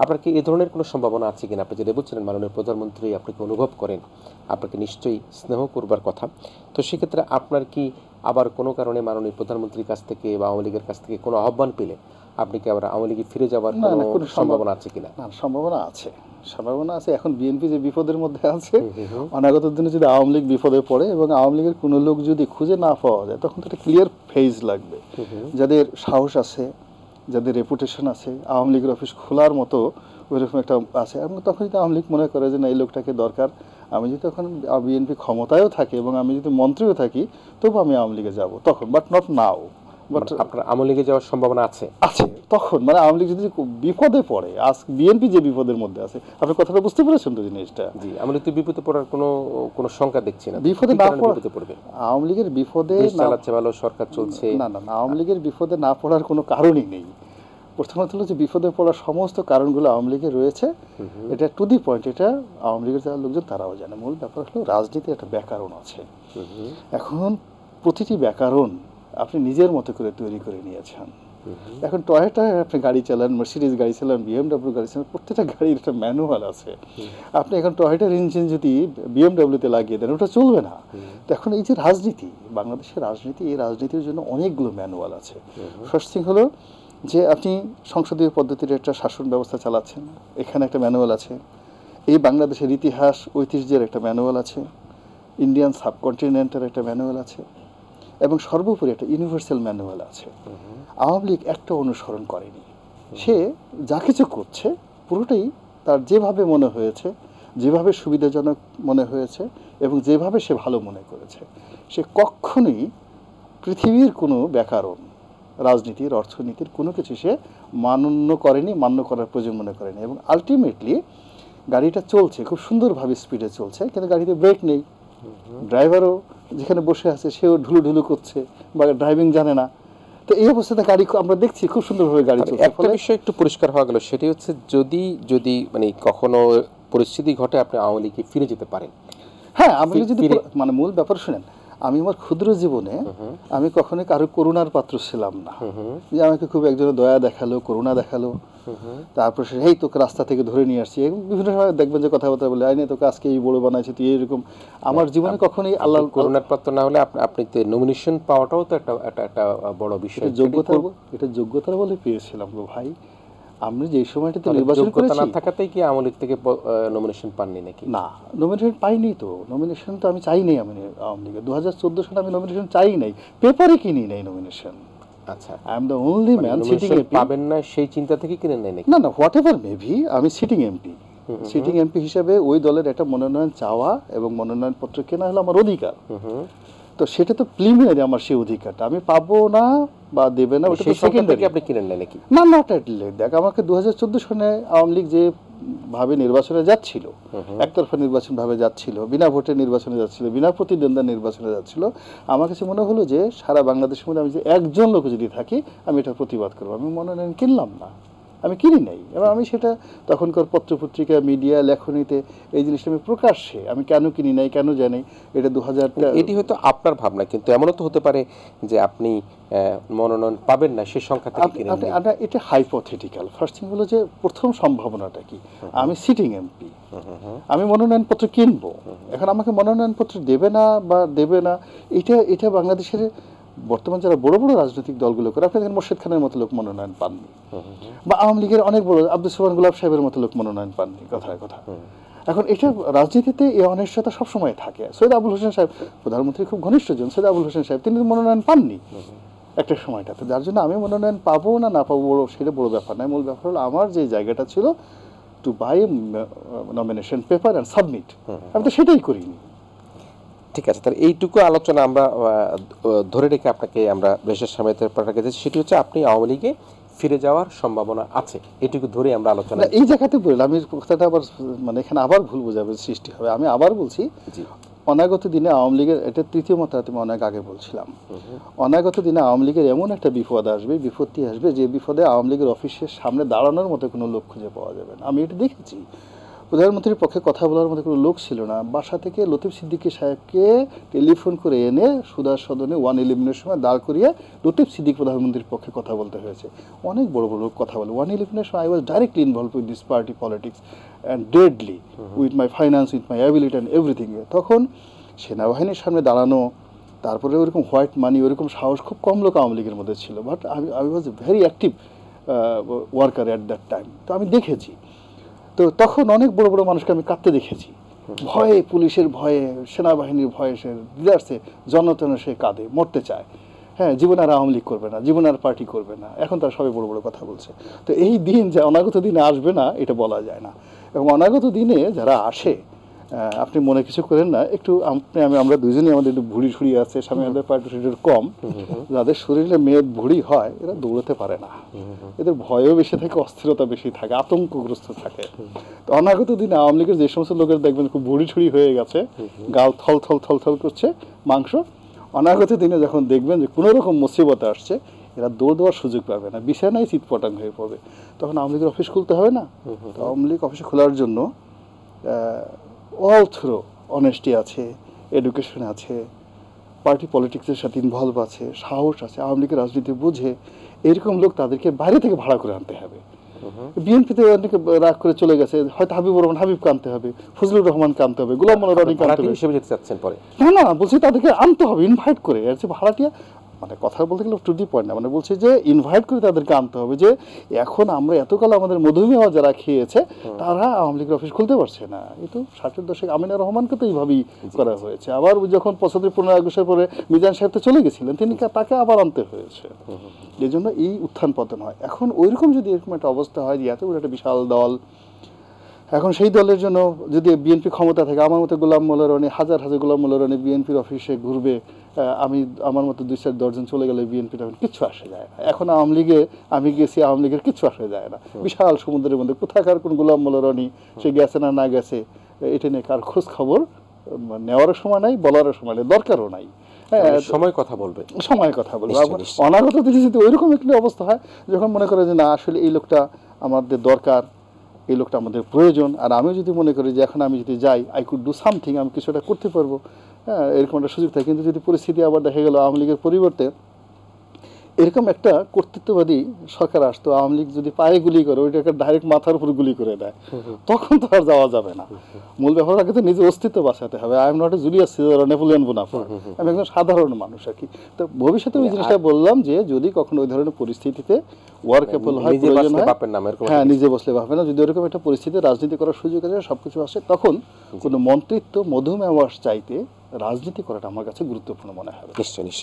আপনার কি এই ধরনের কোনো সম্ভাবনা আছে কিনা? আপনি যেটা বলছিলেন মাননীয় প্রধানমন্ত্রী আপনাকে অনুভব করেন, আপনাকে নিশ্চয়ই স্নেহ করবার কথা। তো সেক্ষেত্রে আপনার কি আবার কোনো কারণে মাননীয় প্রধানমন্ত্রীর কাছ থেকে বা আওয়ামী লীগের কাছ থেকে কোনো আহ্বান পেলে আপনি কি আবার আওয়ামী লীগে ফিরে যাওয়ার কোনো সম্ভাবনা আছে কিনা? না, সম্ভাবনা আছে, সম্ভাবনা আছে। এখন বিএনপি যে বিপদের মধ্যে আছে, অনাগত দিনে যদি আওয়ামী লীগ বিপদে পড়ে এবং আওয়ামী লীগের কোনো লোক যদি খুঁজে না পাওয়া যায়, তখন তো একটা ক্লিয়ার ফেজ লাগবে। যাদের সাহস আছে, যাদের রেপুটেশন আছে, আওয়ামী লীগের অফিস খোলার মতো ওইরকম একটা আছে, এবং তখন যদি আওয়ামী লীগ মনে করে যে না এই লোকটাকে দরকার, আমি যদি তখন বিএনপি ক্ষমতায়ও থাকি এবং আমি যদি মন্ত্রীও থাকি, তবু আমি আওয়ামী লীগে যাবো তখন, বাট নট নাও। বাট আপনার আওয়ামী লীগে যাওয়ার সম্ভাবনা আছে? আছে তখন, মানে আওয়ামী লীগ যদি বিপদে পড়ে, আজ বিএনপি যে বিপদের মধ্যে আছে, আপনি কথাটা বুঝতে পেরেছেন তো জিনিসটা? জি, আওয়ামী লীগ তো বিপদে পড়ার কোনো শঙ্কা দেখছি না। বিপদে না পড়বে, আওয়ামী লীগের বিপদে চালাচ্ছে ভালো, সরকার চলছে। না না না, আওয়ামী লীগের বিপদে না পড়ার কোনো কারণই নেই। প্রথমত হলো যে বিপদে পড়ার সমস্ত কারণগুলো আওয়ামী লীগের রয়েছে, এটা টু দি পয়েন্ট, এটা আওয়ামী লীগের যারা লোকজন তারাও জানে। মূল ব্যাপার হলো রাজনীতি একটা ব্যাকরণ আছে। এখন প্রতিটি ব্যাকরণ আপনি নিজের মতো করে তৈরি করে নিয়েছেন। এখন টয়োটায় আপনি গাড়ি চালান, মার্সিডিজ গাড়ি চালান, বিএমডাব্লিউ গাড়ি চালান, প্রত্যেকটা গাড়ির একটা ম্যানুয়াল আছে। আপনি এখন টয়োটার ইঞ্জিন যদি বিএমডাব্লিউতে লাগিয়ে দেন, ওটা চলবে না। তো এখন এই যে রাজনীতি, বাংলাদেশের রাজনীতি, এই রাজনীতির জন্য অনেকগুলো ম্যানুয়াল আছে। ফার্স্ট থিং হলো যে আপনি সংসদীয় পদ্ধতির একটা শাসন ব্যবস্থা চালাচ্ছেন, এখানে একটা ম্যানুয়াল আছে। এই বাংলাদেশের ইতিহাস ঐতিহ্যের একটা ম্যানুয়াল আছে, ইন্ডিয়ান সাবকন্টিনেন্টের একটা ম্যানুয়াল আছে, এবং সর্বোপরি একটা ইউনিভার্সাল ম্যানুয়াল আছে। আওয়ামী লীগ একটা অনুসরণ করেনি, সে যা কিছু করছে পুরোটাই তার যেভাবে মনে হয়েছে, যেভাবে সুবিধাজনক মনে হয়েছে এবং যেভাবে সে ভালো মনে করেছে। সে কখনোই পৃথিবীর কোনো ব্যাকরণ, রাজনীতির, অর্থনীতির কোনো কিছু সে মান্য করেনি, মান্য করার প্রয়োজন মনে করেনি। এবং আলটিমেটলি গাড়িটা চলছে খুব সুন্দরভাবে, স্পিডে চলছে, কিন্তু গাড়িতে ব্রেক নেই। ড্রাইভারও যেখানে বসে আছে সেও ঢুলু ঢুলু করছে বা ড্রাইভিং জানে না। তো এই অবস্থাতে গাড়ি আমরা দেখছি খুব সুন্দরভাবে গাড়ি চলছে। একটা বিষয় একটু পরিষ্কার হওয়া গেল, সেটি হচ্ছে যদি মানে কখনো পরিস্থিতি ঘটে আপনি আওয়ামী লীগে ফিরে যেতে পারেন। হ্যাঁ, আমি যদি মানে মূল ব্যাপার শুনেন, আমি আমার ক্ষুদ্র জীবনে আমি কখনোই কারো করুণার পাত্র ছিলাম না, যে আমাকে খুব একজনের দয়া দেখালো, করুণা দেখালো, তারপর সে এই তোকে রাস্তা থেকে ধরে নিয়ে আসছি, বিভিন্ন সময় দেখবেন যে কথাবার্তা বলে আইনে তোকে আজকে এই বড় বানাইছে তুই, এরকম। আমার জীবনে কখনোই আল্লাহ করুণার পাত্র না হলে আপনি নমিনেশন পাওয়াটাও তো একটা বড় বিষয়। এটা যোগ্যতার বলে পেয়েছিলাম গো ভাই। আমি যে সময়টাতে নির্বাচন করেছি, না থাকাতেই কি আওয়ামী লীগ থেকে নমিনেশন পাননি নাকি? না, নমিনেশন পাইনি তো। নমিনেশন তো আমি চাই নাই। আমি আওয়ামী লীগে 2014 সালে আমি নমিনেশন চাই নাই, পেপারে কিনি নাই নমিনেশন। আচ্ছা, I am the only man sitting MP. পাবেন না সেই চিন্তা থেকে কিনে নেয় নাকি? না না, হোয়াট এভার মেবি, আমি সিটিং এমপি। সিটিং এমপি হিসেবে ওই দলের একটা মনোনয়ন চাওয়া এবং মনোনয়ন পত্র কেনা হলো আমার অধিকার। তো সেটা তো প্রিলিমিনারি, আমার সেই অধিকারটা আমি পাবো না বা দেবে না, ওটা তো সেকেন্ডারি। আপনি কিনেন না নাকি? না, নট এট লেট। দেখ, আমাকে 2014 সালে আওয়ামী লীগ যে ভাবে নির্বাচনে যাচ্ছিল, একতরফা নির্বাচন ভাবে যাচ্ছিল, বিনা ভোটে নির্বাচনে যাচ্ছিল, বিনা প্রতিদ্বন্দ্বিতা নির্বাচনে যাচ্ছিল, আমার কাছে মনে হলো যে সারা বাংলাদেশের মধ্যে আমি যে একজন লোক যদি থাকি, আমি এটা প্রতিবাদ করবো। আমি মনোনয়ন কিনলাম না, আমি কিনি নাই। এবং আমি সেটা তখনকার পত্রপত্রিকা, মিডিয়া, লেখনীতে এই জিনিসটা আমি প্রকাশ্যে, আমি কেন কিনি নাই, কেন জানি, এটা 2000। এটি হয়তো আপনার ভাবনা, কিন্তু এমনও তো হতে পারে যে আপনি মনোনয়ন পাবেন না, সেই সংখ্যা থেকে কিনে নেন। এটা হাইপোথেটিক্যাল। ফার্স্ট থিং হলো যে প্রথম সম্ভাবনাটা কি, আমি সিটিং এমপি, আমি মনোনয়নপত্র কিনবো। এখন আমাকে মনোনয়নপত্র দেবে না বা দেবে না, এটা বাংলাদেশের বর্তমান যারা বড় বড় রাজনৈতিক দলগুলো করে, আপনি দেখেন মোর্শেদ খানের মতো লোক মনোনয়ন পাননি, বা আওয়ামী লীগের অনেক বড় আব্দুল সোবহান গোলাপ সাহেবের মতো লোক মনোনয়ন পাননি, কথায় কথা। এখন এটা রাজনীতিতে এই অনিশ্চয়তা সবসময় থাকে। সৈয়দ আবুল হোসেন সাহেব, প্রধানমন্ত্রী খুব ঘনিষ্ঠজন, সৈয়দ আবুল হোসেন সাহেব, তিনি মনোনয়ন পাননি একটা সময়টাতে। যার জন্য আমি মনোনয়ন পাবো না না পাবো সেটা বড় ব্যাপার নয়। মূল ব্যাপার হলো আমার যে জায়গাটা ছিল to buy nomination paper and submit, আমি তো সেটাই করিনি। ঠিক আছে, তাহলে এইটুকু আলোচনা আমরা ধরে রেখে আপনাকে আমরা দেশের সামনে পাঠাতে, সেটি হচ্ছে আপনি আওয়ামী লীগে ফিরে যাওয়ার সম্ভাবনা আছে, এটুকু ধরে আমরা আলোচনা। এই জায়গাতে বললাম, আমি কথাটা আবার মানে এখানে আবার ভুল বোঝাবুঝি সৃষ্টি হবে। আমি আবার বলছি, অনাগত দিনে আওয়ামী লীগের, এটা তৃতীয় মাত্রা তুমি অনেক আগে বলছিলাম, অনাগত দিনে আওয়ামী লীগের এমন একটা বিপদ আসবে, বিপত্তি আসবে, যে বিপদে আওয়ামী লীগের অফিসের সামনে দাঁড়ানোর মতো কোনো লোক খুঁজে পাওয়া যাবে না। আমি এটা দেখেছি প্রধানমন্ত্রীর পক্ষে কথা বলার মতো কোনো লোক ছিল না। বাসা থেকে লতিফ সিদ্দিকী সাহেবকে টেলিফোন করে এনে সুধার সদনে 111-এর সময় দাঁড় করিয়ে লতিফ সিদ্দিক প্রধানমন্ত্রীর পক্ষে কথা বলতে হয়েছে। অনেক বড় বড় লোক কথা বলে। 111-এর সময় I was directly involve with this party politics and deadly with my finance, with my ability and everything. তখন সেনাবাহিনীর সামনে দাঁড়ানো, তারপরে ওরকম হোয়াইট মানি, ওরকম সাহস খুব কম লোক আওয়ামী লীগের মধ্যে ছিল। But I was very active worker at that time. তো আমি দেখেছি, তো তখন অনেক বড় বড় মানুষকে আমি কাঁদতে দেখেছি, ভয়ে, পুলিশের ভয়ে, সেনাবাহিনীর ভয়ে, সে দিদারসে জনতনে সে কাঁদে, মরতে চায়। হ্যাঁ, জীবন আর আওয়ামী লীগ করবে না, জীবন আর পার্টি করবে না। এখন তারা সবাই বড় বড় কথা বলছে। তো এই দিন যে অনাগত দিনে আসবে না এটা বলা যায় না। এবং অনাগত দিনে যারা আসে, আপনি মনে কিছু করেন না, একটু আমরা দুজনেই, আমাদের একটু ভুড়ি ছুড়ি আছে, স্বামী আমাদের পার্টি কম, যাদের শরীরে মেদ ভুড়ি হয় এরা দৌড়াতে পারে না, এদের ভয়ও বেশি থাকে, অস্থিরতা বেশি থাকে, আতঙ্কগ্রস্ত থাকে। তো অনাগত দিনে আওয়ামী লীগের যে সমস্ত লোকের দেখবেন খুব ভুড়ি ছুড়ি হয়ে গেছে, গাল থল থল থল থল করছে মাংস, অনাগত দিনে যখন দেখবেন যে কোনো রকম মুসিবতে আসছে, এরা দৌড় দেওয়ার সুযোগ পাবে না, বিছানায় চিৎপটাং হয়ে পড়বে। তখন আওয়ামী লীগের অফিস খুলতে হবে না। তো আওয়ামী লীগ অফিস খোলার জন্য অল থ্রো অনেস্টি আছে, এডুকেশন আছে, পার্টি পলিটিক্সের সাথে ইনভলভ আছে, সাহস আছে, আওয়ামী লীগের রাজনীতি বুঝে এরকম লোক তাদেরকে বাইরে থেকে ভাড়া করে আনতে হবে। বিএনপিতে অনেকে রাগ করে চলে গেছে, হয়তো হাবিবুর রহমান হাবিবকে আনতে হবে, ফজলুর রহমানকে আনতে হবে, গোলাম মোল্লা রনিকে আনতে হবে হিসেবে যেতে চাচ্ছেন পরে? না, বলছি তাদেরকে আনতে হবে, ইনভাইট করে। আর যে ভাড়াটিয়া, মানে কথা বলতে গেলে টু দি পয়েন্ট না, মানে বলছি যে ইনভাইট করে তাদেরকে আনতে হবে, যে এখন আমরা এতকাল আমাদের মধুমেহ যারা খেয়েছে তারা আওয়ামী লীগের অফিস খুলতে পারছে না। এই তো 60-এর দশক আমিনা রহমানকে তো এইভাবেই করা হয়েছে। আবার যখন 75-15 আগস্টের পরে মিজান সাহেব তো চলে গেছিলেন, তাকে আবার আনতে হয়েছে। এই জন্য এই উত্থান পতন হয়। এখন ওইরকম যদি এরকম একটা অবস্থা হয় যে এত বড় একটা বিশাল দল, এখন সেই দলের জন্য যদি বিএনপি ক্ষমতা থাকে, আমার মতো গোলাম মোল্লা রনি, হাজার হাজার গোলাম মোল্লা রনি বিএনপির অফিসে ঘুরবে, আমার মতো 2-4 দশজন চলে গেলে বিএনপির এখন কিচ্ছু আসে যায় না। এখন আওয়ামী লীগে আমি গেছি, আওয়ামী লীগের কিচ্ছু আসে যায় না। বিশাল সমুদ্রের মধ্যে কোথাকার কোন গোলাম মোল্লা রনি সে গেছে না গেছে এটা নিয়ে কার খোঁজ খবর নেওয়ারও সময় নাই, বলারও সময় নেই, দরকারও নাই। সময় কথা বলবে। অনাগত দিনে যদি ওইরকম একটি অবস্থা হয়, যখন মনে করে যে না আসলে এই লোকটা আমাদের দরকার, এই লোকটা আমাদের প্রয়োজন, আর আমি যদি মনে করি যে এখন আমি যদি যাই, আই কুড ডু সামথিং, আমি কিছুটা করতে পারবো, হ্যাঁ, এরকম একটা সুযোগ থাকে। কিন্তু যদি পরিস্থিতি আবার দেখা গেল আওয়ামী লীগের পরিবর্তে এরকম একটা কর্তৃত্ববাদী সরকার আসতো, আওয়ামী লীগ যদি পায়ে গুলি করে, ওইটাকে ডাইরেক্ট মাথার উপর গুলি করে দেয়, তখন তো আর যাওয়া যাবে না। মূল ব্যাপার আগে তো নিজের অস্তিত্ব বাঁচাতে হবে। I am not a Julius Caesar or Napoleon Bonaparte, আমি একজন সাধারণ মানুষ আর কি। তো ভবিষ্যতে ওই জিনিসটা বললাম যে যদি কখনো ওই ধরনের পরিস্থিতিতে ওয়ার্কেবল হয়, প্রয়োজন হয়, হ্যাঁ, নিজে বসলে ভাবে না, যদি ওরকম একটা পরিস্থিতি রাজনীতি করার সুযোগ আছে, সবকিছু আসে, তখন কোনো মন্ত্রিত্ব মধুমেহ চাইতে রাজনীতি করাটা আমার কাছে গুরুত্বপূর্ণ মনে হবে। নিশ্চয়ই।